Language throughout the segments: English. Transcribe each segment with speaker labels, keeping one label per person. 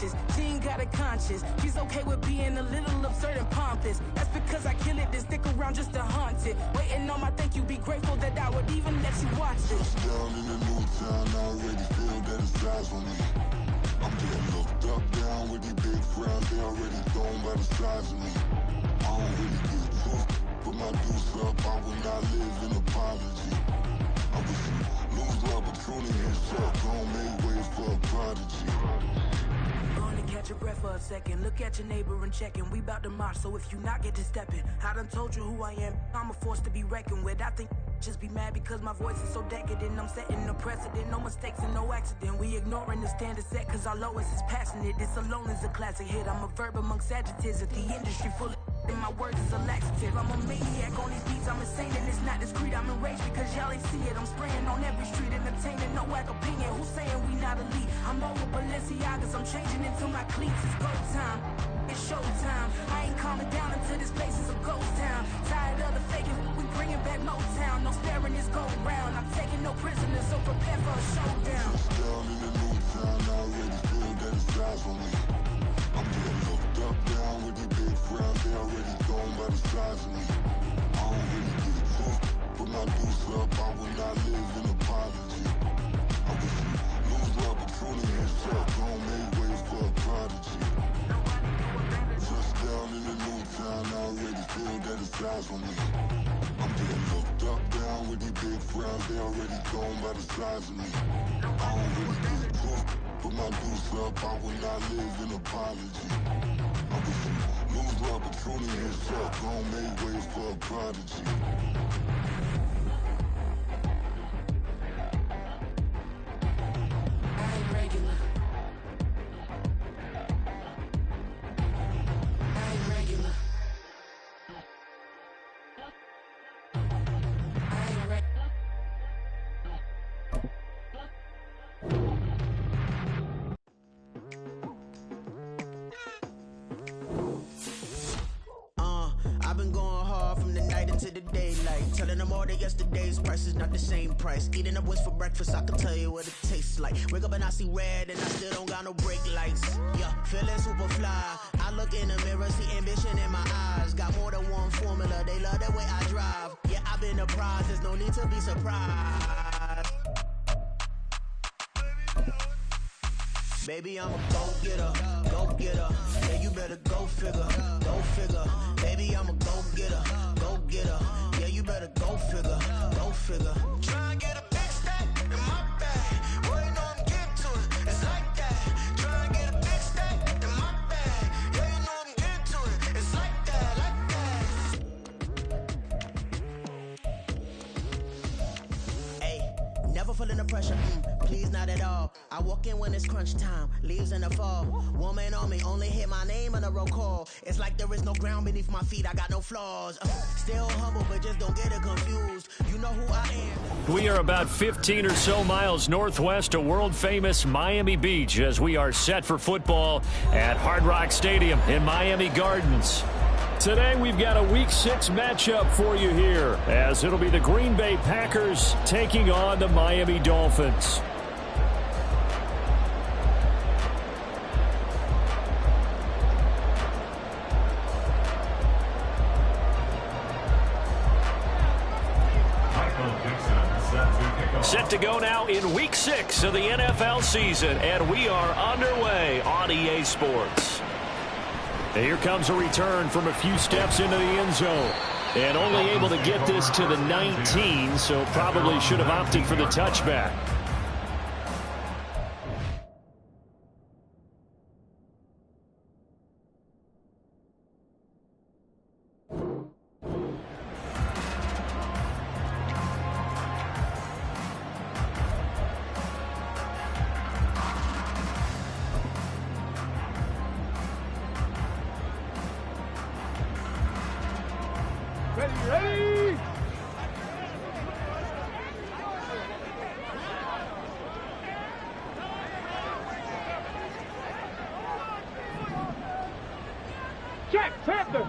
Speaker 1: conscious. She ain't got a conscience. She's okay with being a little absurd and pompous. That's because I kill it, then stick around just to haunt it. Waiting on my thank you, be grateful that I would even let you watch this.
Speaker 2: Just down in the new town, I already feel that it's eyes on me. I'm getting looked up, down with these big frowns, they already thrown by the size of me. I don't really get too, put my deuce up, I will not live in apology. I wish you lose the opportunity and shut, gon' make way for a prodigy.
Speaker 1: Gonna catch your breath for a second. Look at your neighbor and checkin'. We bout to march, so if you not get to steppin'. I done told you who I am. I'm a force to be reckoned with. I think just be mad because my voice is so decadent. I'm setting a precedent. No mistakes and no accident. We ignoring the standard set cause our lowest is passionate. This alone is a classic hit. I'm a verb amongst adjectives. If the industry full of and my words is a laxative. I'm a maniac on these beats, I'm insane and it's not discreet. I'm enraged because y'all ain't see it. I'm spraying on every street, entertaining, no whack opinion. Who's saying we not elite? I'm over Balenciagas, I'm changing into my cleats. It's go time, it's showtime. I ain't calming down until this place is a ghost town. Tired of the faking, we bringing back Motown. No sparing this go round. I'm taking no prisoners, so prepare for a showdown.
Speaker 2: Just down in the new town, I already feel that it's eyes on me. I'm getting looked up, down with these big frowns, they already thrown by the size of me. I don't really get too, put my deuce up, I will not live in apology. I wish you lose the opportunity and shut, gon' make way for a prodigy. Just down in the new town, I already feel that it's eyes on me. I'm getting looked up, down with these big frowns, they already thrown by the size of me. I don't really get too, put my deuce up, I will not live in apology. I wish you lose the opportunity and shut, gon' make way for a prodigy.
Speaker 1: I ain't regular. I ain't regular. I ain't regular.
Speaker 3: I've been going hard from the night into the daylight, telling them all that yesterday's price is not the same price. Eating up what's for breakfast, I can tell you what it tastes like. Wake up and I see red and I still don't got no brake lights. Yeah, feeling super fly. I look in the mirror, see ambition in my eyes. Got more than one formula, they love the way I drive. Yeah, I've been a prize, there's no need to be surprised. Baby, I'm a go-getter, go-getter. Yeah, you better go figure, go figure. Baby, I'm a go-getter, go-getter. Yeah, you better go figure, go figure. Try and get a big stack in my bag. Well, you know I'm getting to it, it's like that. Try and get a big stack in my bag. Yeah, you know I'm getting to it, it's like that, like that. Hey, never feeling the pressure, please not at all. I walk in when it's crunch time, leaves in the fall. Woman on me, only hit my name on a roll call. It's like there is no ground beneath my feet, I got no flaws. Still humble, but just don't get it confused. You know who I am.
Speaker 4: We are about 15 or so miles northwest of world-famous Miami Beach as we are set for football at Hard Rock Stadium in Miami Gardens. Today we've got a Week 6 matchup for you here as it'll be the Green Bay Packers taking on the Miami Dolphins. Set to go now in Week 6 of the NFL season, and we are underway on EA Sports. And here comes a return from a few steps into the end zone. And only able to get this to the 19, so probably should have opted for the touchback.
Speaker 5: Ready? Check, Panther.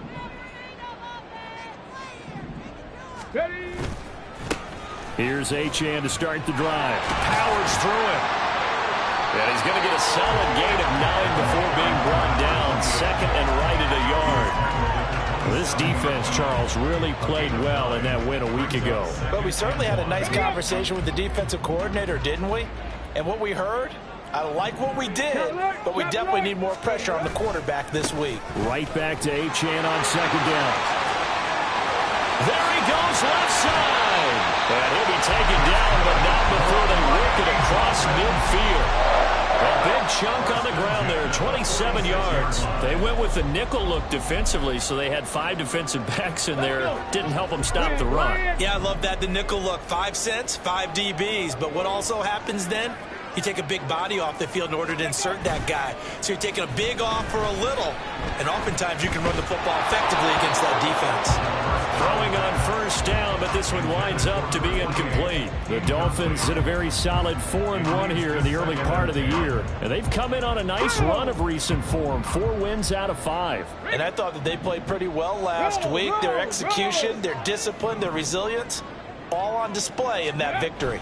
Speaker 5: Ready?
Speaker 4: Here's Achane to start the drive. Powers through it. And he's going to get a solid gain of 9 before defense, Charles, really played well in that win a week ago.
Speaker 6: But we certainly had a nice conversation with the defensive coordinator, didn't we? And what we heard, I like what we did, but we definitely need more pressure on the quarterback this week.
Speaker 4: Right back to Achane on second down. There he goes, left side. And he'll be taken down, but not before they work it across midfield. A big chunk on the ground there, 27 yards. They went with the nickel look defensively, so they had 5 defensive backs in there. Didn't help them stop the run.
Speaker 6: Yeah, I love that, the nickel look. 5 cents, 5 DBs. But what also happens then? You take a big body off the field in order to insert that guy. So you're taking a big off for a little. And oftentimes you can run the football effectively against that defense.
Speaker 4: Throwing on first down, but this one winds up to be incomplete. The Dolphins did a very solid 4-1 here in the early part of the year. And they've come in on a nice run of recent form. 4 wins out of 5.
Speaker 6: And I thought that they played pretty well last week. Their execution, their discipline, their resilience, all on display in that victory.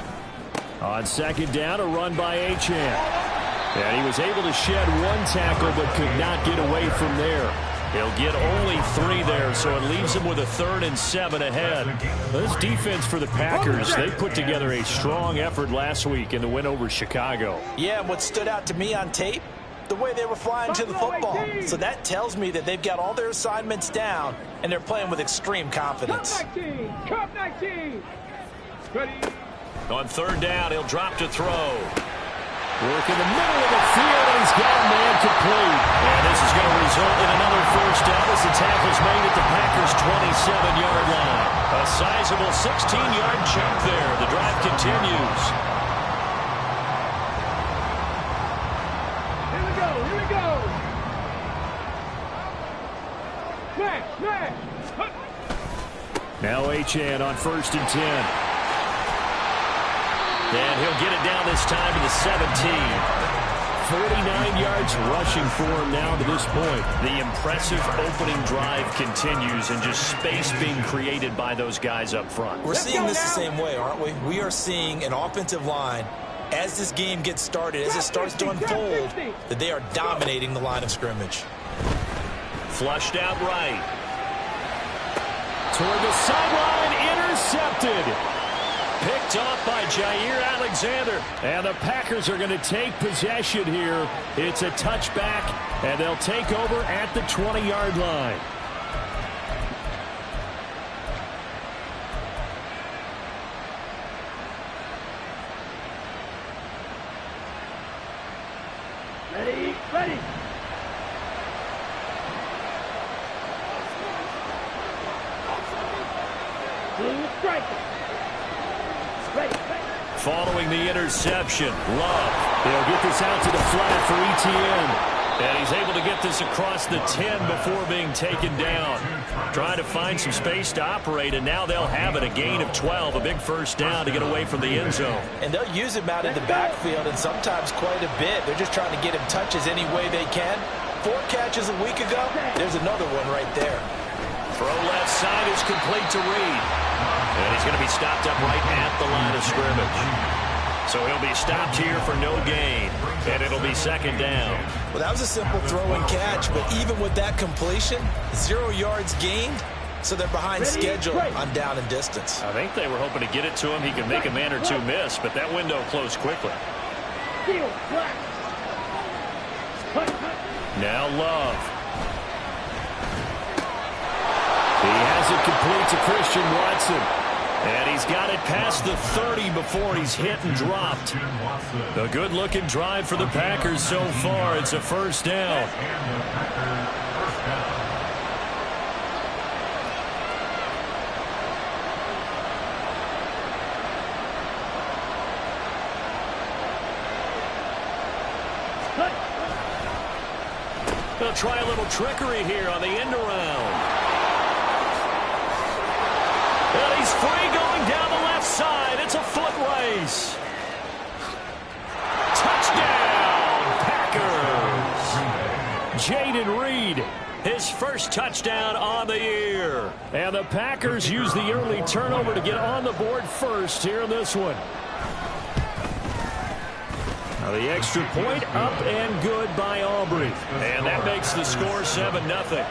Speaker 4: On second down, a run by Achane. And he was able to shed 1 tackle but could not get away from there. He'll get only 3 there, so it leaves him with a 3rd and 7 ahead. This defense for the Packers, they put together a strong effort last week in the win over Chicago.
Speaker 6: Yeah, and what stood out to me on tape, the way they were flying to the football. So that tells me that they've got all their assignments down, and they're playing with extreme confidence.
Speaker 5: Cup 19. Ready.
Speaker 4: On third down, he'll drop to throw. Work in the middle of the field, and he's got a man complete. And this is going to result in another first down as the tackle's made at the Packers' 27-yard line. A sizable 16-yard chunk there. The drive continues.
Speaker 5: Here we go. Here we go. Smash. Smash.
Speaker 4: Now Achane on 1st and 10. And he'll get it down this time to the 17. 49 yards rushing for him now to this point. The impressive opening drive continues and just space being created by those guys up front.
Speaker 6: We're seeing this the same way, aren't we? We are seeing an offensive line, as this game gets started, as it starts to unfold, that they are dominating the line of scrimmage.
Speaker 4: Flushed out right. Toward the sideline, intercepted. Picked off by Jair Alexander. And the Packers are going to take possession here. It's a touchback, and they'll take over at the 20-yard line.
Speaker 5: Ready. Ready. Striker.
Speaker 4: Following the interception, Love. He'll get this out to the flat for Etienne. And he's able to get this across the 10 before being taken down. Trying to find some space to operate, and now they'll have it. A gain of 12, a big first down to get away from the end zone.
Speaker 6: And they'll use him out in the backfield, and sometimes quite a bit. They're just trying to get him touches any way they can. 4 catches a week ago. There's another one right there.
Speaker 4: Throw left side is complete to Reed. And he's going to be stopped up right at the line of scrimmage. So he'll be stopped here for no gain. And it'll be second down.
Speaker 6: Well, that was a simple throw and catch, but even with that completion, 0 yards gained, so they're behind schedule on down and distance.
Speaker 4: I think they were hoping to get it to him. He could make a man or two miss, but that window closed quickly. Now Love. He has it complete to Christian Watson. And he's got it past the 30 before he's hit and dropped. A good-looking drive for the Packers so far. It's a first down. They'll try a little trickery here on the end around. And he's free going down the left side. It's a foot race. Touchdown, Packers. Jaden Reed, his first touchdown on the year. And the Packers use the early turnover to get on the board first here in this one. Now the extra point up and good by Aubrey. And that makes the score 7-0.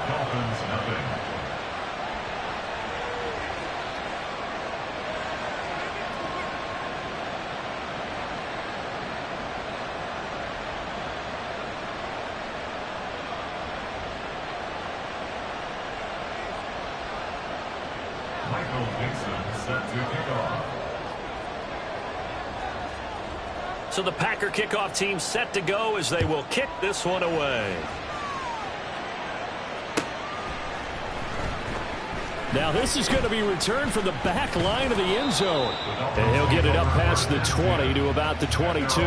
Speaker 4: So the Packer kickoff team set to go as they will kick this one away. Now this is going to be returned from the back line of the end zone. And he'll get it up past the 20 to about the 22.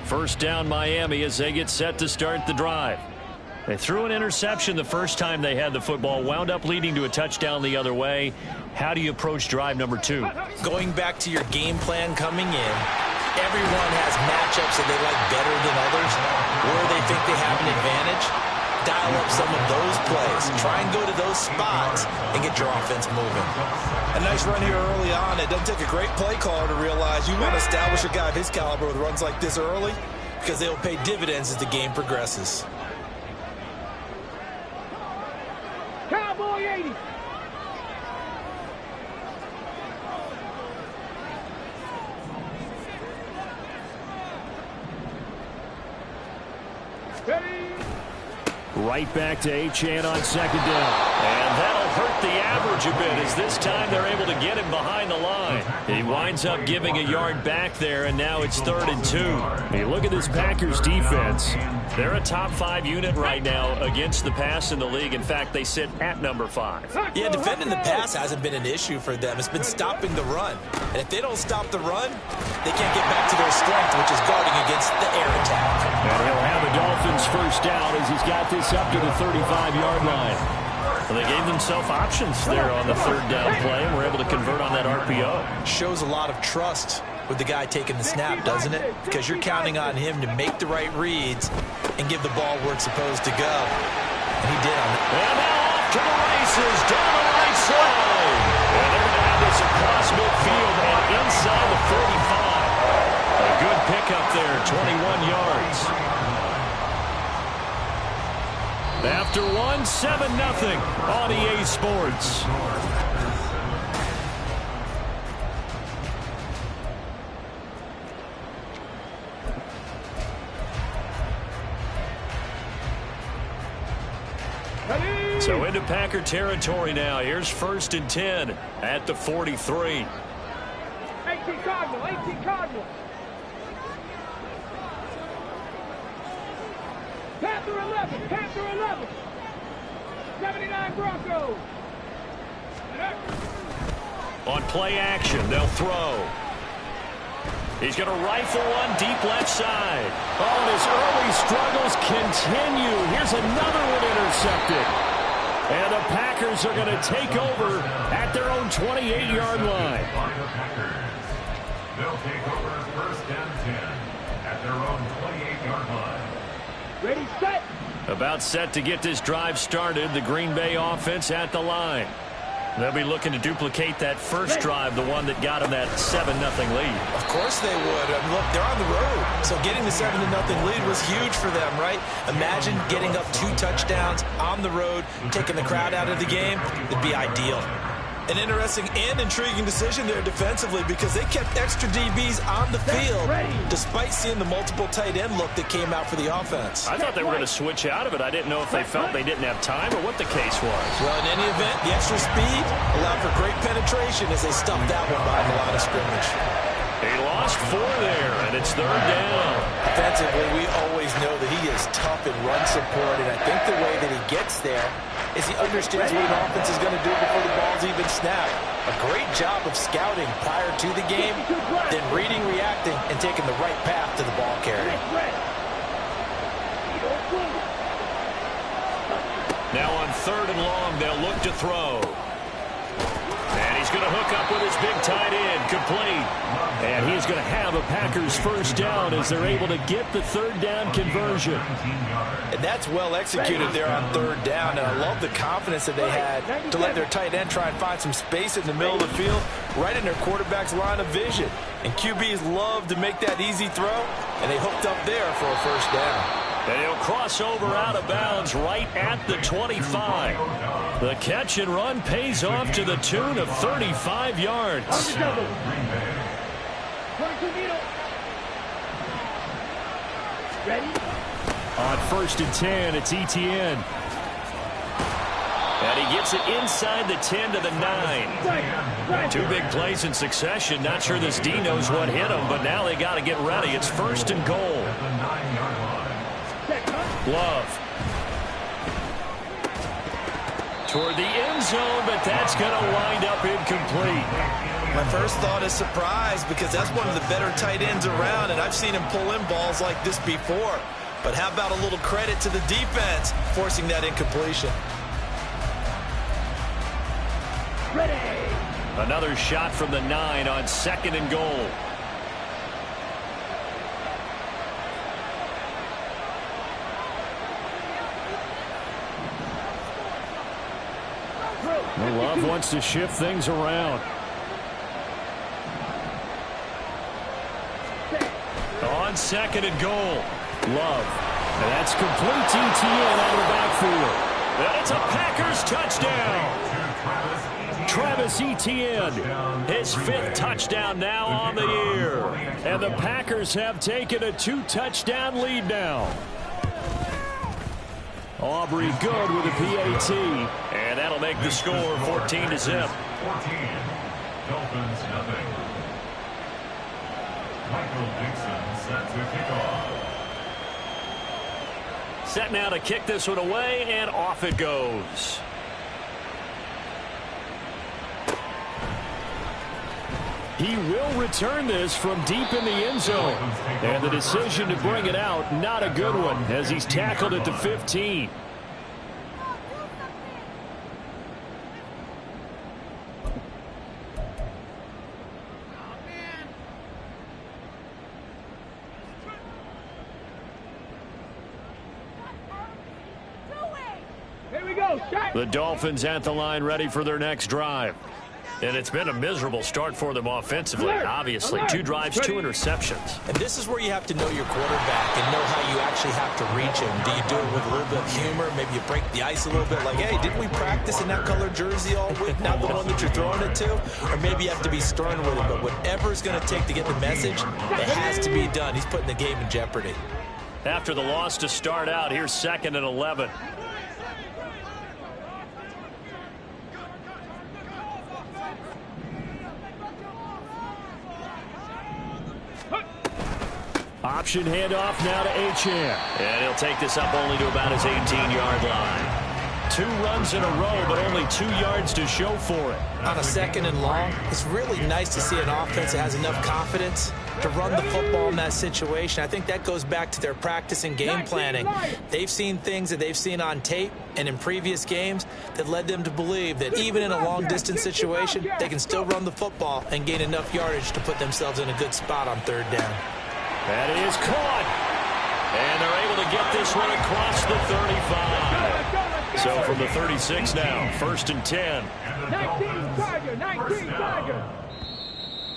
Speaker 4: First down Miami as they get set to start the drive. They threw an interception the first time they had the football, wound up leading to a touchdown the other way. How do you approach drive number 2?
Speaker 6: Going back to your game plan coming in, everyone has matchups that they like better than others, where they think they have an advantage. Dial up some of those plays. Try and go to those spots and get your offense moving. A nice run here early on. It doesn't take a great play caller to realize you want to establish a guy of his caliber with runs like this early, because they'll pay dividends as the game progresses.
Speaker 5: Cowboy 80. Ready.
Speaker 4: Right back to Achane on second down. And that'll hurt the average a bit as this time they're able to get him behind the line. He winds up giving a yard back there, and now it's 3rd and 2. You look at this Packers defense. They're a top 5 unit right now against the pass in the league. In fact, they sit at number 5.
Speaker 6: Yeah, defending the pass hasn't been an issue for them. It's been stopping the run. And if they don't stop the run, they can't get back to their strength, which is guarding against the air attack.
Speaker 4: And he'll have a Dolphins first down as he's got this up to the 35-yard line. Well, they gave themselves options there on the 3rd down play and were able to convert on that RPO.
Speaker 6: Shows a lot of trust with the guy taking the snap, doesn't it? Because you're counting on him to make the right reads and give the ball where it's supposed to go. And he did on that.
Speaker 4: And now off to the races, down the right side. And they're going to have this across midfield and inside the 45. A good pickup there, 21 yards. After 7-0 on EA Sports. So into Packer territory now. Here's 1st and 10 at the 43.
Speaker 5: 18 Cardinal, 18 Cardinal. Panther 11, Panther 11. 79 Broncos.
Speaker 4: On play action, they'll throw. He's going to rifle one deep left side. Oh, and his early struggles continue. Here's another one intercepted. And the Packers are going to take over at their own 28-yard line.
Speaker 7: They'll take over 1st and 10 at their own 28-yard line.
Speaker 5: Ready, set.
Speaker 4: About set to get this drive started. The Green Bay offense at the line. They'll be looking to duplicate that first drive, the one that got them that 7-0 lead.
Speaker 6: Of course they would. I mean, look, they're on the road. So getting the 7-0 lead was huge for them, right? Imagine getting up 2 touchdowns on the road, taking the crowd out of the game. It'd be ideal. An interesting and intriguing decision there defensively because they kept extra DBs on the field despite seeing the multiple tight end look that came out for the offense.
Speaker 4: I thought they were going to switch out of it. I didn't know if they felt they didn't have time or what the case was.
Speaker 6: Well, in any event, the extra speed allowed for great penetration as they stuffed that one behind the line of scrimmage.
Speaker 4: He lost 4 there, and it's 3rd down.
Speaker 6: Defensively, we always know that he is tough in run support, and I think the way that he gets there is he understands what an offense is going to do before the ball's even snapped. A great job of scouting prior to the game, then reading, reacting, and taking the right path to the ball carrier.
Speaker 4: Now on 3rd and long, they'll look to throw. And he's going to hook up with his big tight end, complete. And he's going to have a Packers first down as they're able to get the 3rd down conversion.
Speaker 6: And that's well executed there on 3rd down. And I love the confidence that they had to let their tight end try and find some space in the middle of the field, right in their quarterback's line of vision. And QBs love to make that easy throw, and they hooked up there for a first down.
Speaker 4: And he'll cross over out of bounds right at the 25. The catch and run pays off to the tune of 35 yards.
Speaker 5: 22 meter. Ready?
Speaker 4: On 1st and 10, it's Etienne. And he gets it inside the 10 to the 9. Two big plays in succession. Not sure this D knows what hit him, but now they got to get ready. It's 1st and goal. Love. Toward the end zone, but that's going to wind up incomplete.
Speaker 6: My first thought is surprise because that's one of the better tight ends around, and I've seen him pull in balls like this before. But how about a little credit to the defense forcing that incompletion?
Speaker 5: Ready.
Speaker 4: Another shot from the 9 on 2nd and goal. Love wants to shift things around. On 2nd and goal. Love. And that's complete to Etienne out of the backfield. And it's a Packers touchdown. Travis Etienne, his 5th touchdown now on the year. And the Packers have taken a 2-touchdown lead now. Aubrey good with a PAT. And that'll make the score 14-0.
Speaker 7: 14. Dolphins nothing. Michael Dixon set to kick off.
Speaker 4: Set now to kick this one away, and off it goes. He will return this from deep in the end zone. And the decision to bring it out, not a good one, as he's tackled at the 15.
Speaker 5: Here we go. Shot.
Speaker 4: The Dolphins at the line ready for their next drive. And it's been a miserable start for them offensively. Obviously, 2 drives, 2 interceptions.
Speaker 6: And this is where you have to know your quarterback and know how you actually have to reach him. Do you do it with a little bit of humor? Maybe you break the ice a little bit like, hey, didn't we practice in that color jersey all week? Not the one that you're throwing it to? Or maybe you have to be stern with him. But whatever it's going to take to get the message, it has to be done. He's putting the game in jeopardy.
Speaker 4: After the loss to start out, here's 2nd and 11. Option handoff now to Achane. And he'll take this up only to about his 18-yard line. 2 runs in a row, but only 2 yards to show for it.
Speaker 6: On a 2nd and long, it's really nice to see an offense that has enough confidence to run the football in that situation. I think that goes back to their practice and game planning. They've seen things that they've seen on tape and in previous games that led them to believe that even in a long-distance situation, they can still run the football and gain enough yardage to put themselves in a good spot on 3rd down.
Speaker 4: That is caught. And they're able to get this one across the 35. So from the 36 now, 1st and 10.
Speaker 5: 19 Tiger, 19 Tiger.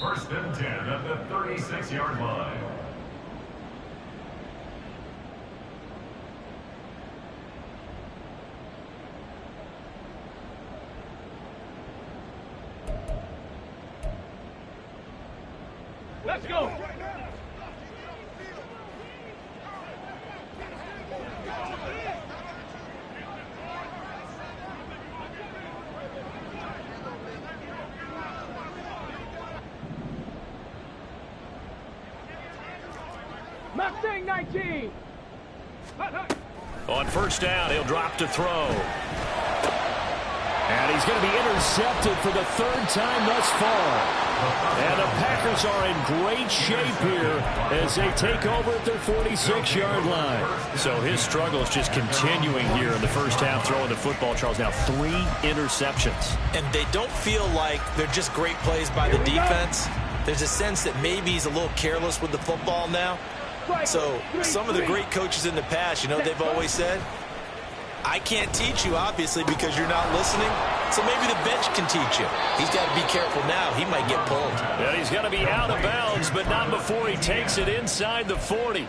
Speaker 7: 1st and 10 at the 36-yard line.
Speaker 5: Let's go. Mustang 19.
Speaker 4: On 1st down, he'll drop to throw. And he's going to be intercepted for the 3rd time thus far. And the Packers are in great shape here as they take over at their 46-yard line. So his struggle is just continuing here in the first half, throwing the football. Charles, now 3 interceptions.
Speaker 6: And they don't feel like they're just great plays by the defense. There's a sense that maybe he's a little careless with the football now. So some of the great coaches in the past, you know, they've always said, I can't teach you, obviously, because you're not listening. So maybe the bench can teach you. He's got to be careful now. He might get pulled.
Speaker 4: Yeah, he's going to be out of bounds, but not before he takes it inside the 40.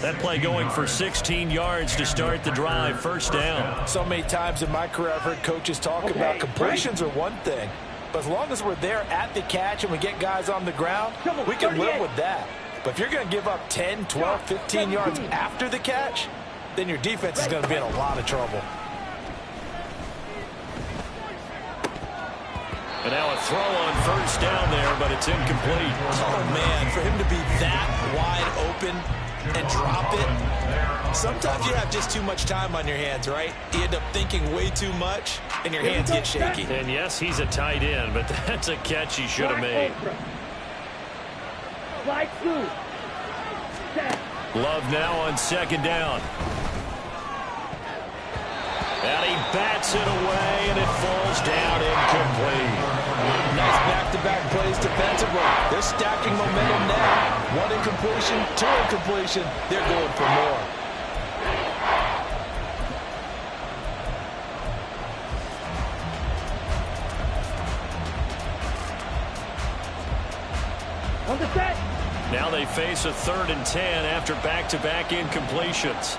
Speaker 4: That play going for 16 yards to start the drive. First down.
Speaker 6: So many times in my career I've heard coaches talk about completions are one thing, but as long as we're there at the catch and we get guys on the ground, we can live with that. But if you're going to give up 10, 12, 15 yards after the catch, then your defense is going to be in a lot of trouble.
Speaker 4: And now a throw on first down there, but it's incomplete.
Speaker 6: Oh, man, for him to be that wide open and drop it, sometimes you have just too much time on your hands, right? You end up thinking way too much, and your hands get shaky.
Speaker 4: And, yes, he's a tight end, but that's a catch he should have made. Love now on second down. And he bats it away, and it falls down incomplete.
Speaker 6: Nice back-to-back plays defensively. They're stacking momentum now. One incompletion, two incompletion. They're going for more.
Speaker 5: On the set.
Speaker 4: Now they face a 3rd and 10 after back-to-back incompletions.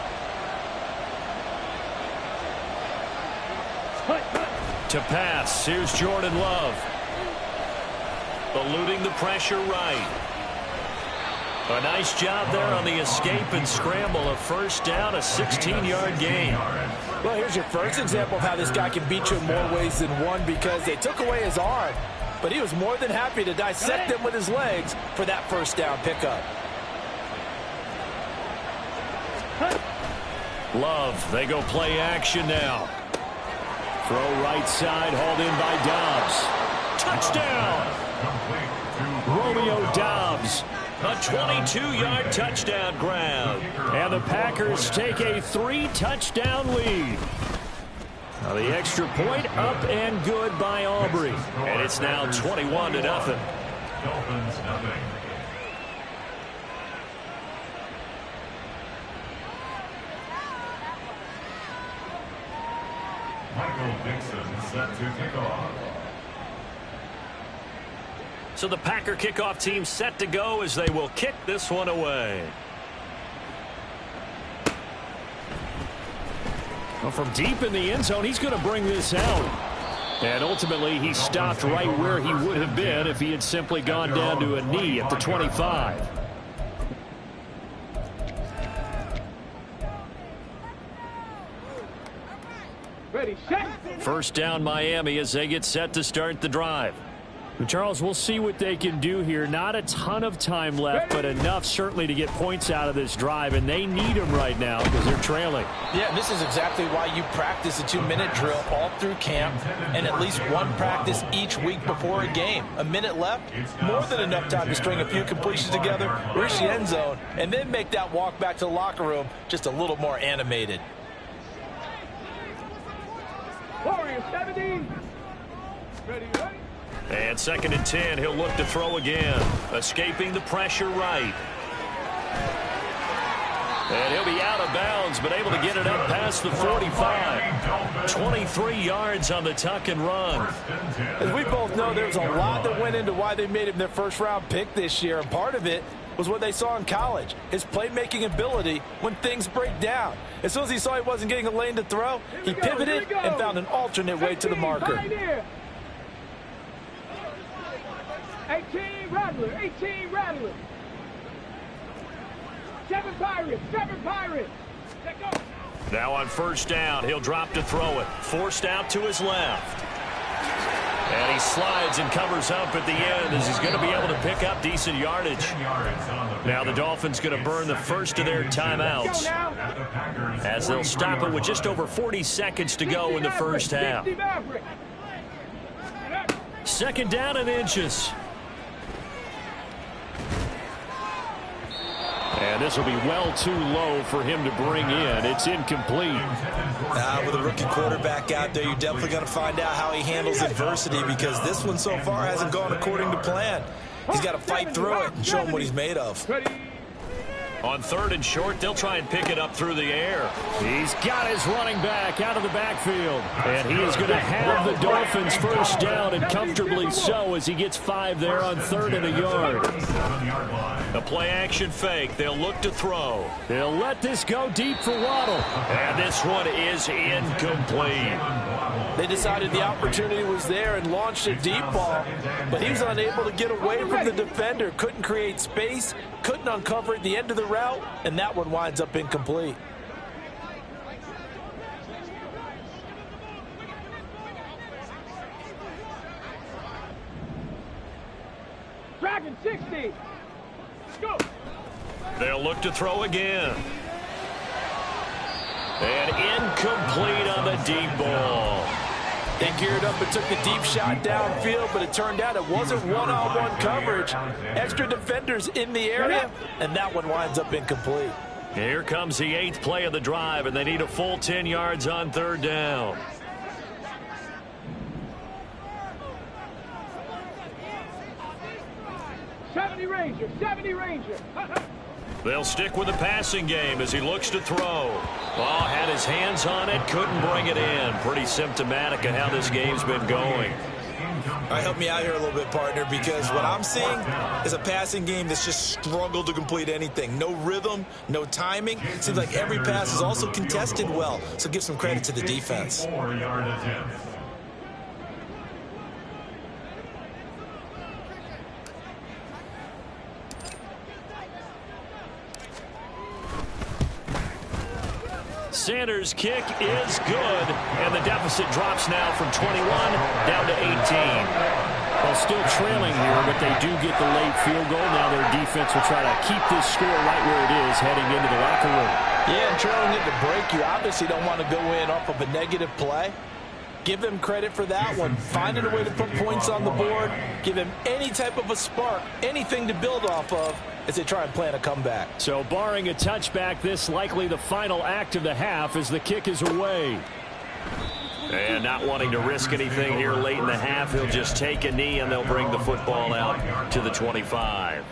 Speaker 4: To pass, here's Jordan Love. Eluding the pressure right. A nice job there on the escape and scramble. A first down, a 16-yard gain.
Speaker 6: Well, here's your first example of how this guy can beat you in more ways than one, because they took away his arm, but he was more than happy to dissect them with his legs for that first down pickup.
Speaker 4: Love, they go play action now. Throw right side, hauled in by Dobbs. Touchdown! Romeo Dobbs, a 22-yard touchdown grab. And the Packers take a 3-touchdown lead. Now the extra point up and good by Aubrey. And it's now 21-0.
Speaker 7: Dolphins nothing. Michael Dixon set to kick off.
Speaker 4: So the Packer kickoff team set to go as they will kick this one away. Well, from deep in the end zone, he's going to bring this out. And ultimately, he stopped right where he would have been if he had simply gone down to a knee at the 25.
Speaker 5: Ready, set.
Speaker 4: First down Miami as they get set to start the drive. Charles, we'll see what they can do here. Not a ton of time left, but enough certainly to get points out of this drive, and they need them right now because they're trailing.
Speaker 6: Yeah, and this is exactly why you practice a 2-minute drill all through camp and at least one practice each week before a game. A minute left, more than enough time to string a few completions together, reach the end zone, and then make that walk back to the locker room just a little more animated.
Speaker 5: Warrior 17. Ready, ready.
Speaker 4: And 2nd and 10, he'll look to throw again. Escaping the pressure right. And he'll be out of bounds, but able to get it up past the 45. 23 yards on the tuck and run.
Speaker 6: As we both know, there's a lot that went into why they made him their first-round pick this year, and part of it was what they saw in college, his playmaking ability when things break down. As soon as he saw he wasn't getting a lane to throw, he pivoted and found an alternate way to the marker.
Speaker 5: 18 Rattler, 18 Rattler. 7 Pirates, 7 Pirates. Let go.
Speaker 4: Now on first down, he'll drop to throw it. Forced out to his left. And he slides and covers up at the end as he's going to be able to pick up decent yardage. Now the Dolphins going to burn the first of their timeouts as they'll stop it with just over 40 seconds to go in the first half. 2nd down and inches. And this will be well too low for him to bring in. It's incomplete.
Speaker 6: With a rookie quarterback out there, you're definitely going to find out how he handles adversity, because this one so far hasn't gone according to plan. He's got to fight through it and show him what he's made of.
Speaker 4: On 3rd and short, they'll try and pick it up through the air. He's got his running back out of the backfield. And he is going to have the Dolphins first down, and comfortably so, as he gets 5 there on 3rd and a yard. A play-action fake. They'll look to throw. They'll let this go deep for Waddle. And this one is incomplete.
Speaker 6: They decided the opportunity was there and launched a deep ball, but he was unable to get away from the defender. Couldn't create space, couldn't uncover at the end of the route, and that one winds up incomplete.
Speaker 5: Dragon 60. Go.
Speaker 4: They'll look to throw again. And incomplete on the deep ball.
Speaker 6: They geared up and took the deep shot downfield, but it turned out it wasn't one-on-one coverage. Extra defenders in the area, and that one winds up incomplete.
Speaker 4: Here comes the 8th play of the drive, and they need a full 10 yards on 3rd down.
Speaker 5: '70 Ranger.
Speaker 4: They'll stick with the passing game as he looks to throw. Oh, had his hands on it, couldn't bring it in. Pretty symptomatic of how this game's been going.
Speaker 6: All right, help me out here a little bit, partner, because what I'm seeing is a passing game that's just struggled to complete anything. No rhythm, no timing. Seems like every pass is also contested well, so give some credit to the defense.
Speaker 7: 4-yard attempt.
Speaker 4: Sanders' kick is good, and the deficit drops now from 21 down to 18.
Speaker 8: Well, still trailing here, but they do get the late field goal. Now their defense will try to keep this score right where it is heading into the locker room.
Speaker 6: Yeah, and trailing it to break, you obviously don't want to go in off of a negative play. Give them credit for that one. Finding a way to put points on the board. Give him any type of a spark, anything to build off of as they try and plan a comeback.
Speaker 8: So barring a touchback, this likely the final act of the half as the kick is away.
Speaker 4: And not wanting to risk anything here late in the half, he'll just take a knee and they'll bring the football out to the 25.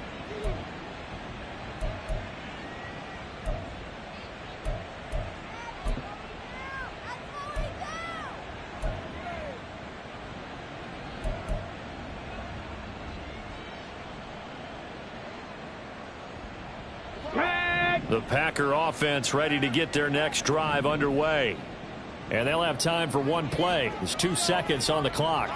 Speaker 4: The Packer offense ready to get their next drive underway. And they'll have time for one play. There's 2 seconds on the clock.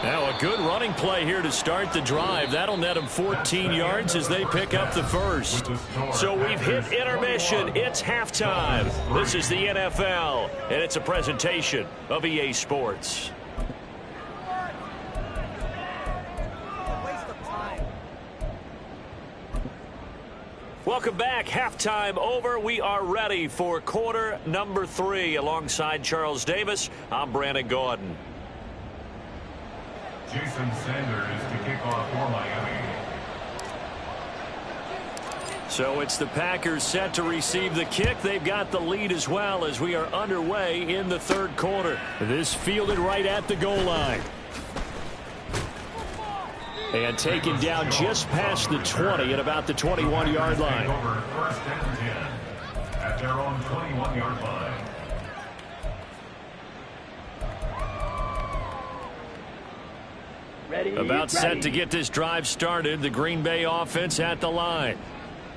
Speaker 4: Now a good running play here to start the drive. That'll net them 14 yards as they pick up the first. So we've hit intermission. It's halftime. This is the NFL, and it's a presentation of EA Sports. Welcome back. Halftime over. We are ready for quarter number 3. Alongside Charles Davis, I'm Brandon Gordon.
Speaker 7: Jason Sanders to kick off for Miami.
Speaker 4: So it's the Packers set to receive the kick. They've got the lead as well as we are underway in the 3rd quarter.
Speaker 8: This fielded right at the goal line.
Speaker 4: And taken down just past the 20 at about the 21-yard line.
Speaker 7: Over 1st and 10 at their own 21-yard line.
Speaker 4: About set to get this drive started. The Green Bay offense at the line.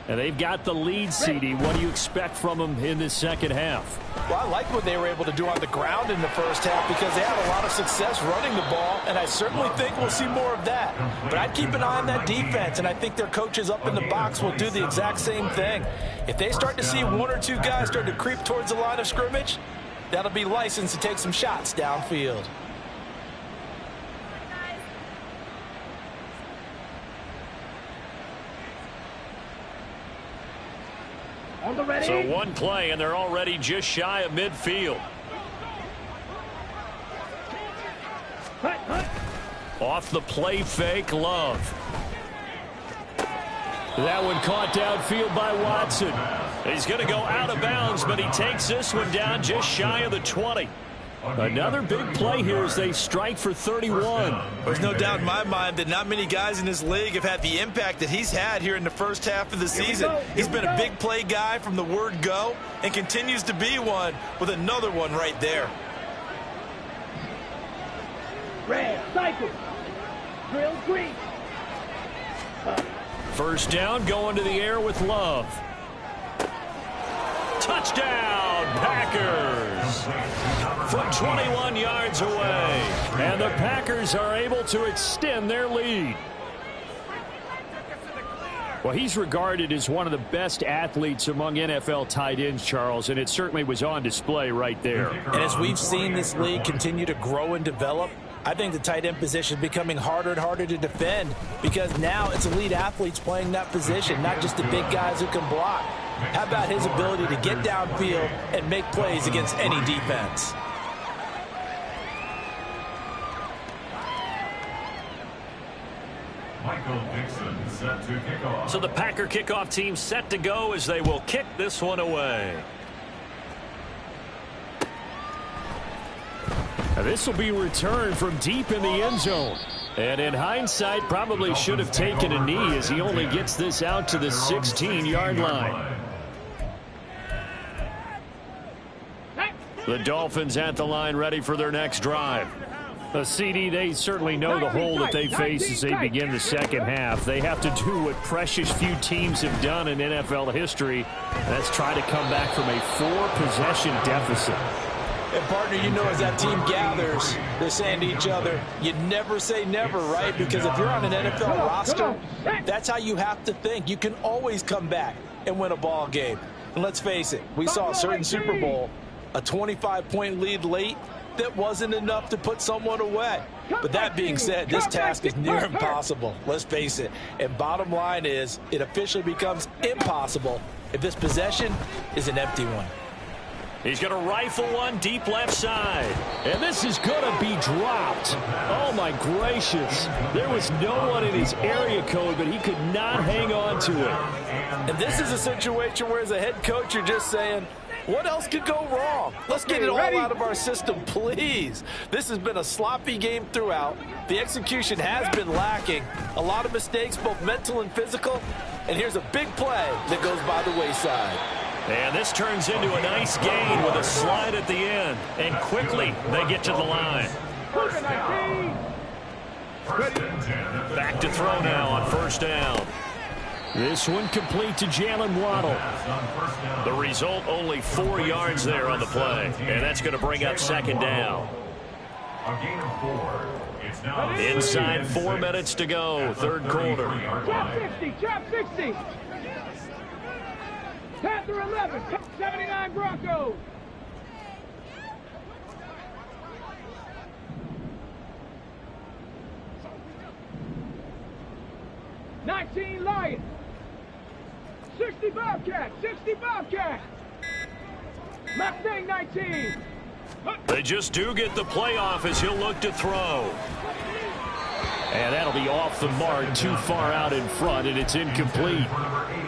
Speaker 8: And they've got the lead, CD. What do you expect from them in this second half?
Speaker 6: Well, I like what they were able to do on the ground in the first half because they had a lot of success running the ball, and I certainly think we'll see more of that. But I'd keep an eye on that defense, and I think their coaches up in the box will do the exact same thing. If they start to see 1 or 2 guys start to creep towards the line of scrimmage, that'll be licensed to take some shots downfield.
Speaker 4: So one play, and they're already just shy of midfield. Off the play fake, Love.
Speaker 8: That one caught downfield by Watson.
Speaker 4: He's going to go out of bounds, but he takes this one down just shy of the 20.
Speaker 8: Another big play here as they strike for 31.
Speaker 6: There's no doubt in my mind that not many guys in this league have had the impact that he's had here in the first half of the season. He's been a big play guy from the word go and continues to be one with another one right there.
Speaker 5: Red, cycle. Drill green.
Speaker 8: First down, going to the air with Love. Touchdown, Packers! From 21 yards away. And the Packers are able to extend their lead. Well, he's regarded as one of the best athletes among NFL tight ends, Charles, and it certainly was on display right there.
Speaker 6: And as we've seen this league continue to grow and develop, I think the tight end position is becoming harder and harder to defend because now it's elite athletes playing that position, not just the big guys who can block. How about his ability to get downfield and make plays against any defense?
Speaker 7: Michael Dixon set to kick off.
Speaker 8: So the Packer kickoff team set to go as they will kick this one away. Now this will be returned from deep in the end zone. And in hindsight, probably should have taken a knee as he only gets this out to the 16-yard line. The Dolphins at the line ready for their next drive. The CD, they certainly know the hole that they face as they begin the second half. They have to do what precious few teams have done in NFL history. That's try to come back from a 4-possession deficit.
Speaker 6: And partner, you know, as that team gathers, they're saying to each other, you never say never, right? Because if you're on an NFL roster, that's how you have to think. You can always come back and win a ball game. And let's face it, we saw a certain Super Bowl, a 25-point lead late, that wasn't enough to put someone away. But that being said, this task is near impossible. Let's face it. And bottom line is, it officially becomes impossible if this possession is an empty one.
Speaker 8: He's going to rifle one deep left side. And this is going to be dropped. Oh, my gracious. There was no one in his area code, but he could not hang on to it.
Speaker 6: And this is a situation where as a head coach, you're just saying, what else could go wrong? Let's get it all out of our system, please. This has been a sloppy game throughout. The execution has been lacking. A lot of mistakes, both mental and physical. And here's a big play that goes by the wayside.
Speaker 8: And this turns into a nice gain with a slide at the end. And quickly, they get to the line. Back to throw now on first down. This one complete to Jalen Waddle. The result, only 4 yards there on the play. And that's going to bring up second down.
Speaker 7: A gain of 4. It's now
Speaker 8: Inside 4 minutes to go, third quarter.
Speaker 5: Trap 60, trap 60. Panther 11, 79 Broncos. $19 Lions. 60 Bobcats, 60 Bobcats. Mustang 19.
Speaker 8: They just do get the playoff as he'll look to throw. And that'll be off the mark, too far out in front, and it's incomplete.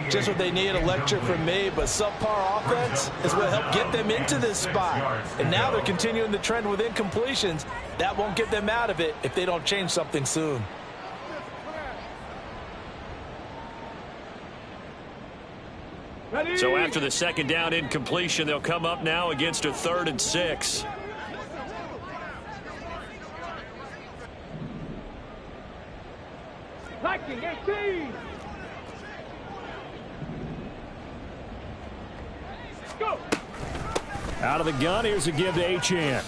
Speaker 6: Just what they need, a lecture from me, but subpar offense is what helped get them into this spot. And now they're continuing the trend with incompletions. That won't get them out of it if they don't change something soon.
Speaker 8: So after the second down incompletion, they'll come up now against a 3rd and 6.
Speaker 5: Viking 18. Go.
Speaker 8: Out of the gun, here's a give to Achane.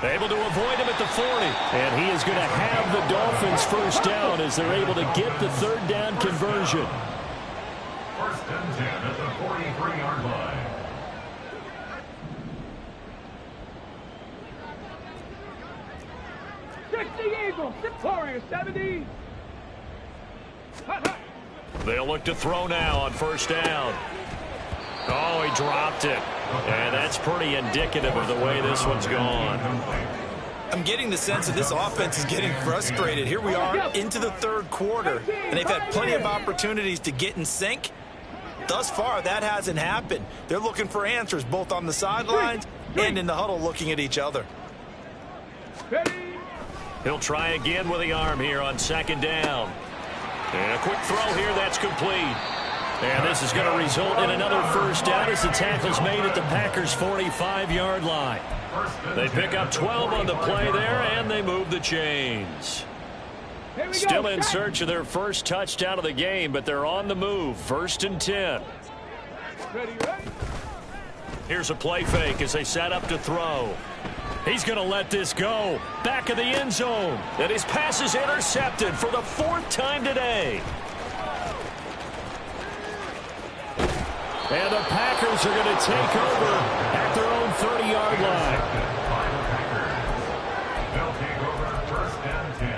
Speaker 8: Able to avoid him at the 40. And he is going to have the Dolphins first down as they're able to get the 3rd down conversion.
Speaker 7: First and 10 at the 43-yard line.
Speaker 5: Eagles, Warriors 70.
Speaker 8: They'll look to throw now on first down. Oh, he dropped it. And that's pretty indicative of the way this one's gone.
Speaker 6: I'm getting the sense that this offense is getting frustrated. Here we are into the 3rd quarter, and they've had plenty of opportunities to get in sync. Thus far, that hasn't happened. They're looking for answers both on the sidelines and in the huddle looking at each other.
Speaker 5: Ready?
Speaker 8: He'll try again with the arm here on second down. And a quick throw here, that's complete. And this is going to result in another first down as the tackle's made at the Packers' 45-yard line. They pick up 12 on the play there, and they move the chains. Still in search of their first touchdown of the game, but they're on the move. 1st and 10.
Speaker 5: Ready?
Speaker 8: Here's a play fake as they set up to throw. He's going to let this go. Back of the end zone. And his pass is intercepted for the 4th time today. And the Packers are going to take over at their own 30-yard line.
Speaker 7: They'll take over 1st and 10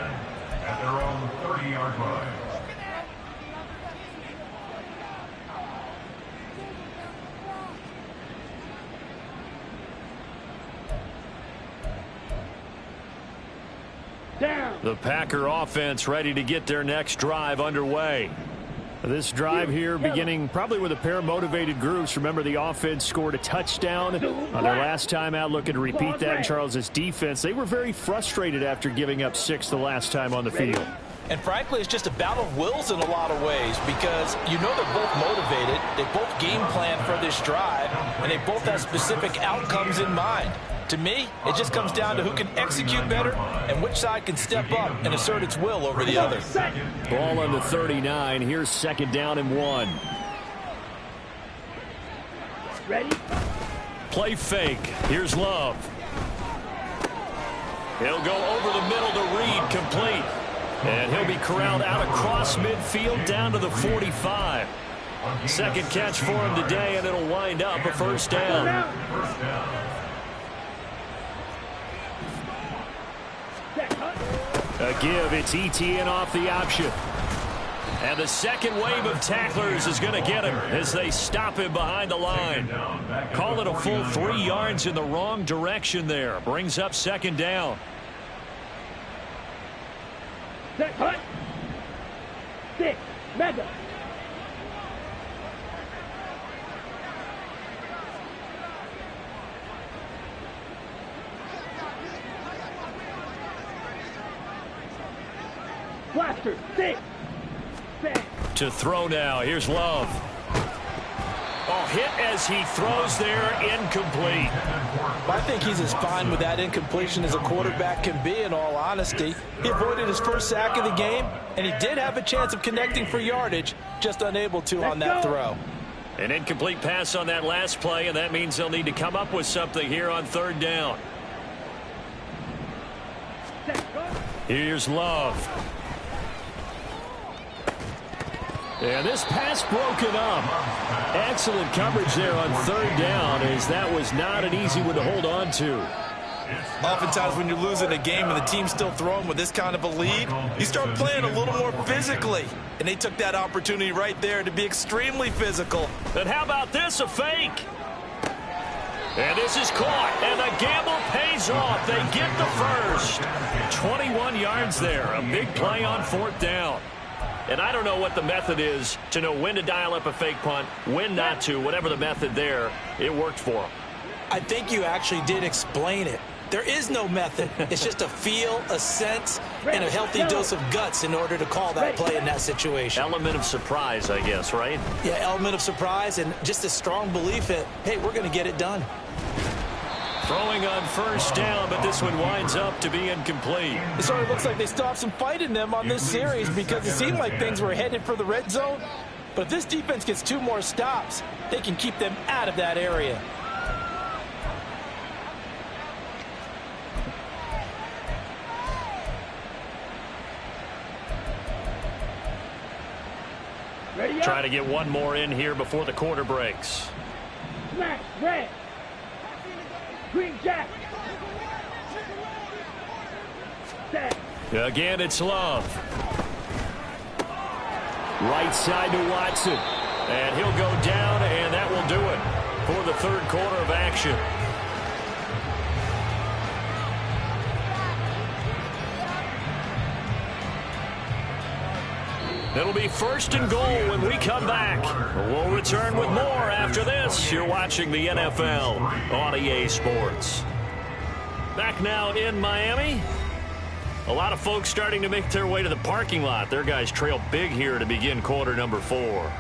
Speaker 7: at their own 30-yard line.
Speaker 5: Down.
Speaker 8: The Packer offense ready to get their next drive underway. This drive here beginning probably with a pair of motivated groups. Remember, the offense scored a touchdown on their last time out. Looking to repeat that in Charles's defense. They were very frustrated after giving up 6 the last time on the field.
Speaker 6: And frankly, it's just a battle of wills in a lot of ways because you know they're both motivated. They both game plan for this drive, and they both have specific outcomes in mind. To me, it just comes down to who can execute better and which side can step up and assert its will over the other.
Speaker 8: Ball on the 39. Here's 2nd down and 1.
Speaker 5: Ready?
Speaker 8: Play fake. Here's Love. He'll go over the middle to Reed, complete. And he'll be corralled out across midfield down to the 45. Second catch for him today, and it'll wind up a 1st down. A give, it's ETN off the option. And the second wave of tacklers is going to get him as they stop him behind the line. Call it a full 3 yards in the wrong direction there. Brings up 2nd down.
Speaker 5: Set, hut. 6, mega. Blaster, 6.
Speaker 8: To throw now. Here's Love. Oh, hit as he throws there, incomplete.
Speaker 6: I think he's as fine with that incompletion as a quarterback can be, in all honesty. He avoided his first sack of the game, and he did have a chance of connecting for yardage, just unable to on that throw.
Speaker 8: An incomplete pass on that last play, and that means they'll need to come up with something here on 3rd down. Here's Love. And this pass broken up. Excellent coverage there on 3rd down, as that was not an easy one to hold on to.
Speaker 6: Oftentimes when you're losing a game and the team's still throwing with this kind of a lead, you start playing a little more physically. And they took that opportunity right there to be extremely physical.
Speaker 8: And how about this, a fake? And this is caught, and the gamble pays off. They get the first. 21 yards there, a big play on 4th down. And I don't know what the method is to know when to dial up a fake punt, when not to. Whatever the method there, it worked for them.
Speaker 6: I think you actually did explain it. There is no method. It's just a feel, a sense, and a healthy dose of guts in order to call that play in that situation.
Speaker 8: Element of surprise, I guess, right?
Speaker 6: Yeah, element of surprise and just a strong belief that, hey, we're going to get it done.
Speaker 8: Throwing on 1st down, but this one winds up to be incomplete.
Speaker 6: It sort of looks like they stopped some fight in them on this series because it seemed like things were headed for the red zone. But if this defense gets 2 more stops, they can keep them out of that area.
Speaker 8: Try to get one more in here before the quarter breaks.
Speaker 5: Smash, red. Green jack. Set.
Speaker 8: Again, it's Love. Right side to Watson. And he'll go down, and that will do it for the 3rd quarter of action. It'll be 1st and goal when we come back. We'll return with more after this. You're watching the NFL on EA Sports. Back now in Miami. A lot of folks starting to make their way to the parking lot. Their guys trail big here to begin quarter number 4.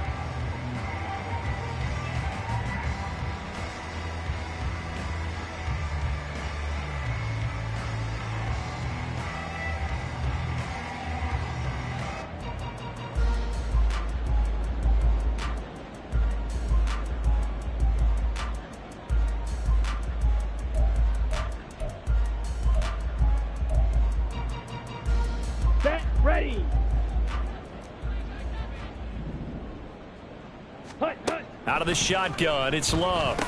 Speaker 5: Ready. Hut, hut.
Speaker 8: Out of the shotgun, it's Love.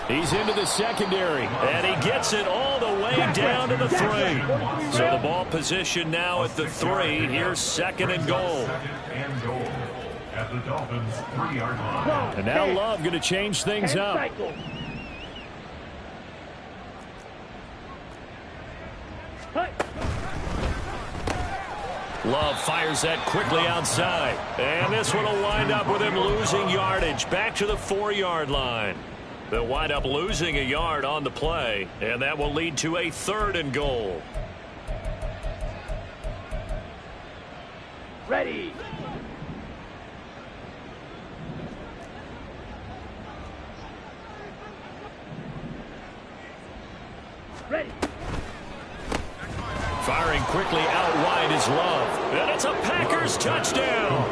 Speaker 8: He's into the secondary, and he gets it all the way down to the 3. So the ball position now at the 3. Here's 2nd and goal.
Speaker 7: At the Dolphins 3-yard line.
Speaker 8: And now Love going to change things up. Love fires that quickly outside. And this one will wind up with him losing yardage back to the 4-yard line. They'll wind up losing a yard on the play, and that will lead to a 3rd and goal.
Speaker 5: Ready. Ready.
Speaker 8: Firing quickly out wide is Love. And it's a Packers touchdown.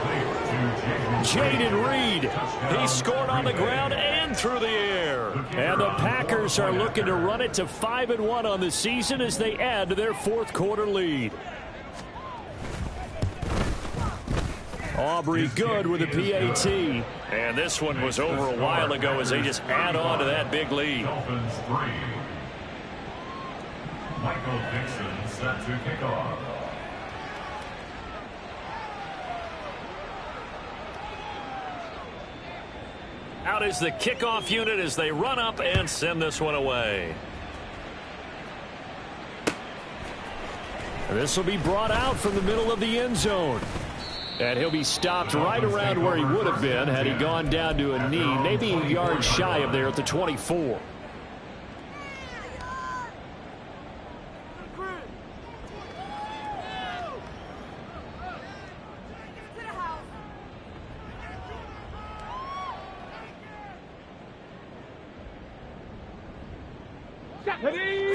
Speaker 8: Jaden Reed. He scored on the ground and through the air. And the Packers are looking to run it to 5-1 on the season as they add to their 4th quarter lead. Aubrey good with a PAT. And this one was over a while ago as they just add on to that big lead.
Speaker 7: Dolphins 3. Michael Dixon set to kick off.
Speaker 8: Out is the kickoff unit as they run up and send this one away. And this will be brought out from the middle of the end zone. And he'll be stopped right around where he would have been had he gone down to a knee, maybe a yard shy of there at the 24.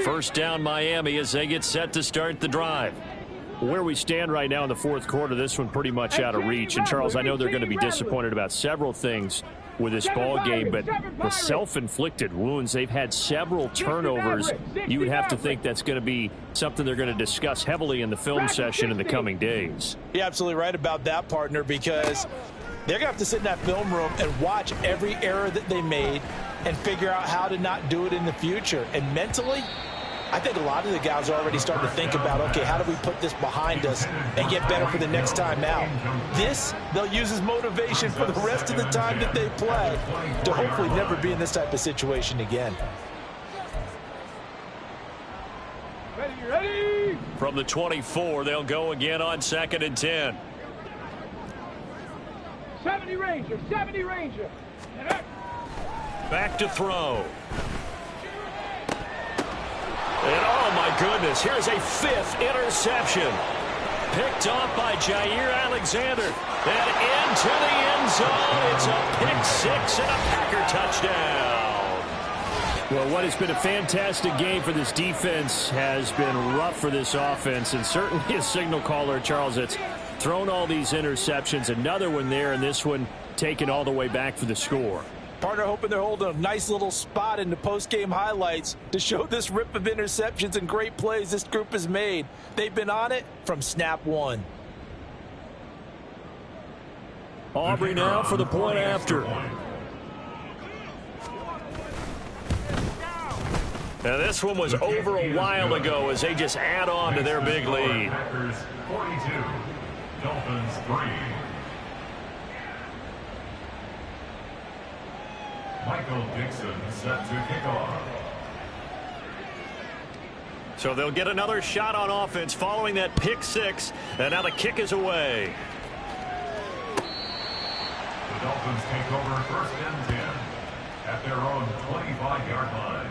Speaker 8: First down Miami as they get set to start the drive. Where we stand right now in the 4th quarter, this one pretty much out of reach. And Charles, I know they're going to be disappointed about several things with this ball game, but the self-inflicted wounds, they've had several turnovers. You would have to think that's going to be something they're going to discuss heavily in the film session in the coming days.
Speaker 6: You're absolutely right about that, partner, because they're going to have to sit in that film room and watch every error that they made and figure out how to not do it in the future. And mentally, I think a lot of the guys are already starting to think about, okay, how do we put this behind us and get better for the next time out? This, they'll use as motivation for the rest of the time that they play to hopefully never be in this type of situation again.
Speaker 5: Ready.
Speaker 8: From the 24, they'll go again on 2nd and 10.
Speaker 5: 70 Ranger, 70 Ranger.
Speaker 8: Back to throw. And oh my goodness, here's a 5th interception. Picked off by Jair Alexander. And into the end zone. It's a pick 6 and a Packer touchdown. Well, what has been a fantastic game for this defense has been rough for this offense. And certainly a signal caller, Charles, that's thrown all these interceptions. Another one there, and this one taken all the way back for the score.
Speaker 6: Partner hoping they're holding a nice little spot in the post-game highlights to show this rip of interceptions and great plays this group has made. They've been on it from snap 1.
Speaker 8: Aubrey now for the point after. Now this one was over a while ago as they just add on to their big lead.
Speaker 7: Packers 42, Dolphins 3. Michael Dixon set to kick off.
Speaker 8: So they'll get another shot on offense following that pick 6, and now the kick is away.
Speaker 7: The Dolphins take over 1st and 10 at their own 25-yard line.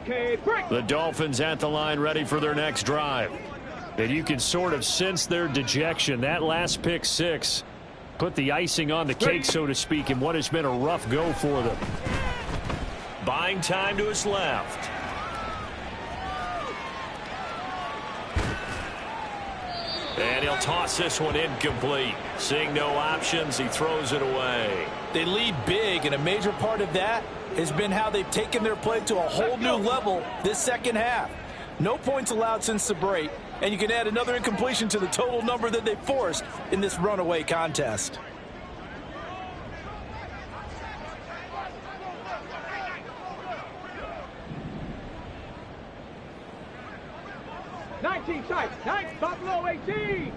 Speaker 5: Okay, break.
Speaker 8: The Dolphins at the line ready for their next drive. And you can sort of sense their dejection. That last pick six put the icing on the cake, so to speak, in what has been a rough go for them. Buying time to his left. And he'll toss this one incomplete. Seeing no options, he throws it away.
Speaker 6: They lead big, and a major part of that has been how they've taken their play to a whole new level this second half. No points allowed since the break, and you can add another incompletion to the total number that they forced in this runaway contest.
Speaker 5: Sides. 9, Buffalo 18.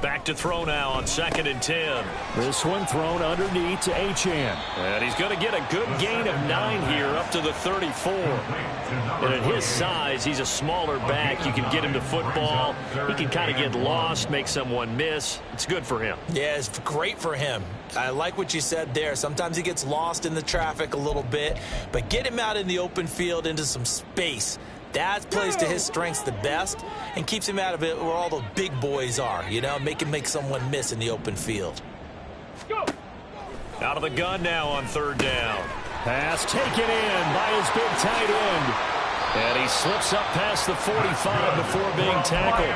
Speaker 8: Back to throw now on 2nd and 10. This one thrown underneath to Achane. And he's going to get a good gain of 9 here up to the 34. And at his size, he's a smaller back. You can get him to football. He can kind of get lost, make someone miss. It's good for him.
Speaker 6: Yeah, it's great for him. I like what you said there. Sometimes he gets lost in the traffic a little bit. But get him out in the open field into some space. That plays to his strengths the best and keeps him out of it where all the big boys are, you know, make someone miss in the open field.
Speaker 5: Go.
Speaker 8: Out of the gun now on 3rd down. Pass taken in by his big tight end. And he slips up past the 45 before being tackled.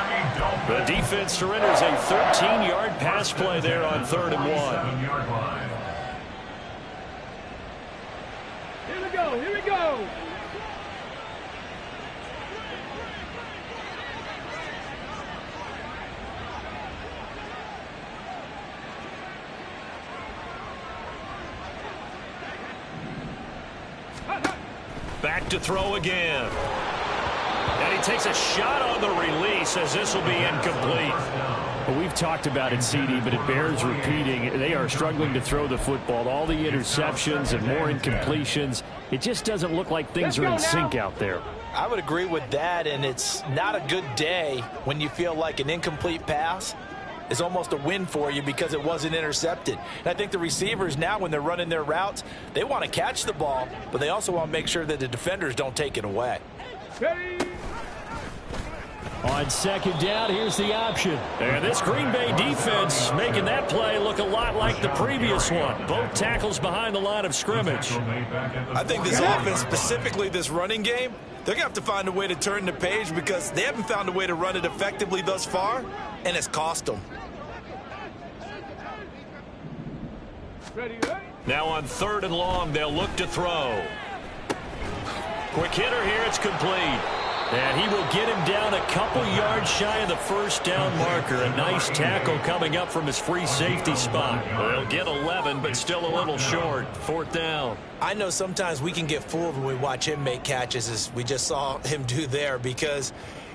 Speaker 8: The defense surrenders a 13-yard pass play there on 3rd and 1.
Speaker 5: Here we go.
Speaker 8: Back to throw again. And he takes a shot on the release as this will be incomplete. Well, we've talked about it, CD, but it bears repeating. They are struggling to throw the football. All the interceptions and more incompletions. It just doesn't look like things are in sync out there.
Speaker 6: I would agree with that, and it's not a good day when you feel like an incomplete pass is almost a win for you because it wasn't intercepted. And I think the receivers now, when they're running their routes, they want to catch the ball, but they also want to make sure that the defenders don't take it away.
Speaker 8: On 2nd down, here's the option. And this Green Bay defense making that play look a lot like the previous one. Both tackles behind the line of scrimmage.
Speaker 6: I think this offense, specifically this running game, they're going to have to find a way to turn the page because they haven't found a way to run it effectively thus far, and it's cost them.
Speaker 8: Now on 3rd and long, they'll look to throw. Quick hitter here, it's complete. And he will get him down a couple yards shy of the 1st down marker. A nice tackle coming up from his free safety spot. They'll get 11, but still a little short. 4th down.
Speaker 6: I know sometimes we can get fooled when we watch him make catches, as we just saw him do there, because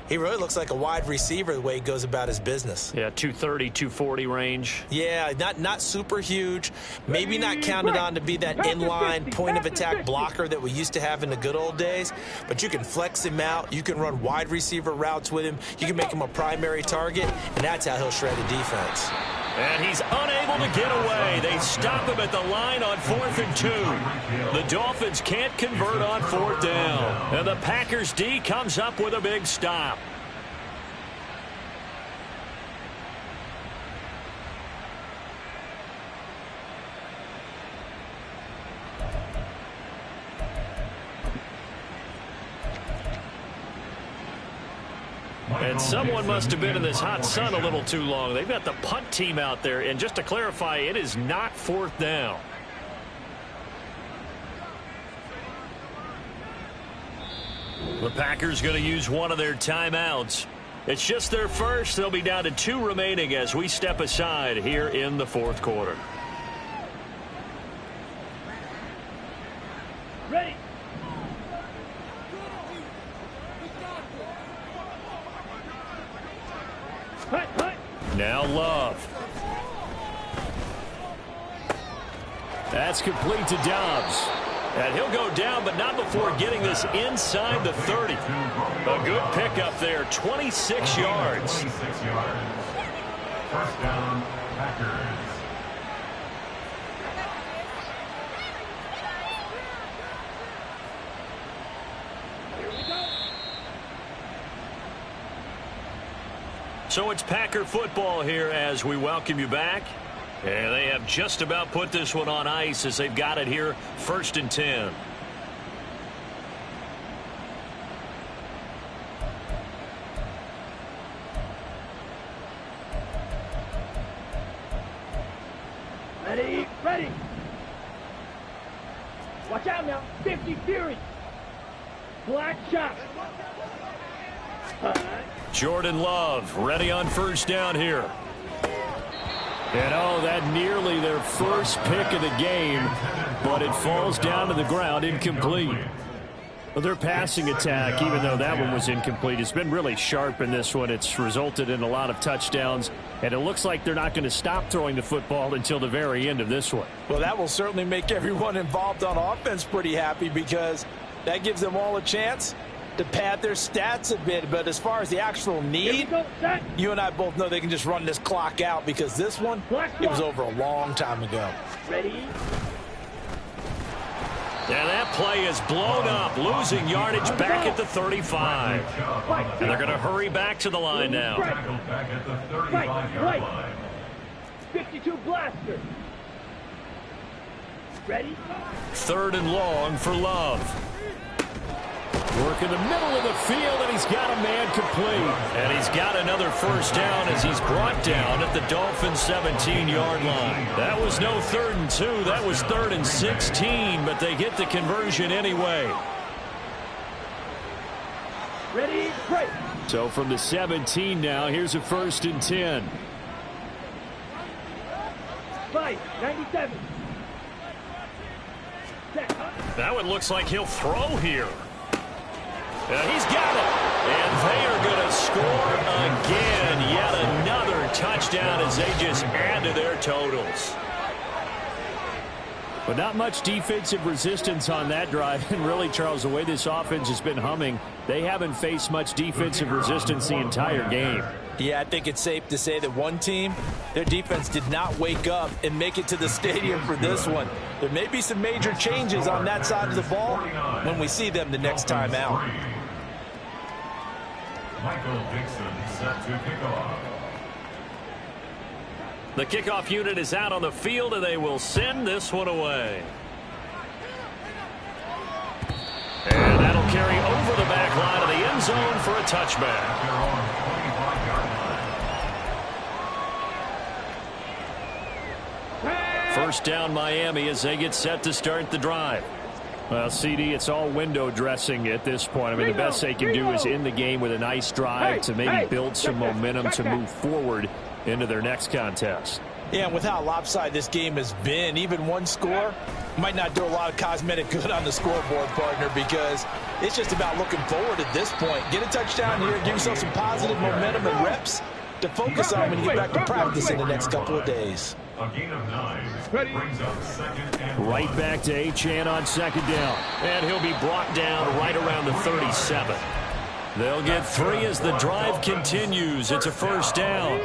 Speaker 6: he really looks like a wide receiver the way he goes about his business.
Speaker 8: Yeah, 230, 240 range.
Speaker 6: Yeah, not super huge. Maybe not counted on to be that inline point-of-attack blocker that we used to have in the good old days. But you can flex him out. You can run wide receiver routes with him. You can make him a primary target, and that's how he'll shred a defense.
Speaker 8: And he's unable to get away. They stop him at the line on 4th and 2. The Dolphins can't convert on 4th down. And the Packers D comes up with a big stop. And someone must have been in this hot sun a little too long. They've got the punt team out there. And just to clarify, it is not 4th down. The Packers going to use one of their timeouts. It's just their first. They'll be down to 2 remaining as we step aside here in the 4th quarter.
Speaker 5: Ready.
Speaker 8: Now Love. That's complete to Dobbs. And he'll go down, but not before getting this inside the 30. A good pickup there, 26 yards.
Speaker 7: 26 yards. 1st down, Packers.
Speaker 4: So it's Packer football here as we welcome you back. And they have just about put this one on ice as they've got it here, 1st and 10.
Speaker 5: Ready, ready. Watch out now. 50 Fury. Black shot.
Speaker 4: Jordan Love ready on 1st down here. And oh, that nearly their first pick of the game, but it falls down to the ground incomplete. Well, their passing attack, even though that one was incomplete, has been really sharp in this one. It's resulted in a lot of touchdowns, and it looks like they're not going to stop throwing the football until the very end of this one.
Speaker 6: Well, that will certainly make everyone involved on offense pretty happy because that gives them all a chance to pad their stats a bit. But as far as the actual need, you and I both know they can just run this clock out because this one, it was over a long time ago.
Speaker 5: Ready?
Speaker 4: And that play is blown up, losing yardage back at the 35. And they're going to hurry back to the line now.
Speaker 7: Back at the 35-yard line.
Speaker 5: 52 blaster. Ready?
Speaker 4: 3rd and long for Love. Work in the middle of the field, and he's got a man complete. And he's got another 1st down as he's brought down at the Dolphins' 17-yard line. That was no 3rd and 2. That was 3rd and 16, but they get the conversion anyway.
Speaker 5: Ready, break.
Speaker 4: So from the 17 now, here's a 1st and 10.
Speaker 5: 97.
Speaker 4: That one looks like he'll throw here. He's got it. And they are going to score again. Yet another touchdown as they just add to their totals. But not much defensive resistance on that drive. And really, Charles, the way this offense has been humming, they haven't faced much defensive resistance the entire game.
Speaker 6: Yeah, I think it's safe to say that one team, their defense did not wake up and make it to the stadium for this one. There may be some major changes on that side of the ball when we see them the next time out.
Speaker 7: Michael Dixon set to kick off.
Speaker 4: The kickoff unit is out on the field, and they will send this one away. And that'll carry over the back line of the end zone for a touchback. First down Miami as they get set to start the drive. Well, CD, it's all window dressing at this point. I mean, the best they can do is end the game with a nice drive to maybe build some momentum to move forward into their next contest.
Speaker 6: Yeah, and with how lopsided this game has been, even one score might not do a lot of cosmetic good on the scoreboard, partner, because it's just about looking forward at this point. Get a touchdown here, give yourself some positive momentum and reps to focus on when you get back to practice in the next couple of days.
Speaker 7: A gain of 9 brings up 2nd and 1.
Speaker 4: Right back to Achane on 2nd down. And he'll be brought down right around the 37. They'll get 3 as the drive continues. It's a 1st down.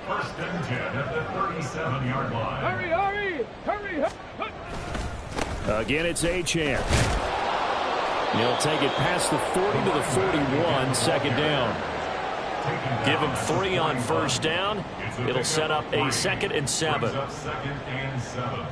Speaker 7: 1st and 10 at the 37-yard line.
Speaker 5: Hurry, hurry, hurry, hurry.
Speaker 4: Again, it's Achane. He'll take it past the 40 to the 41, 2nd down. Give him 3 on 1st down. It'll set up a 2nd and 7.
Speaker 7: 2nd and 7.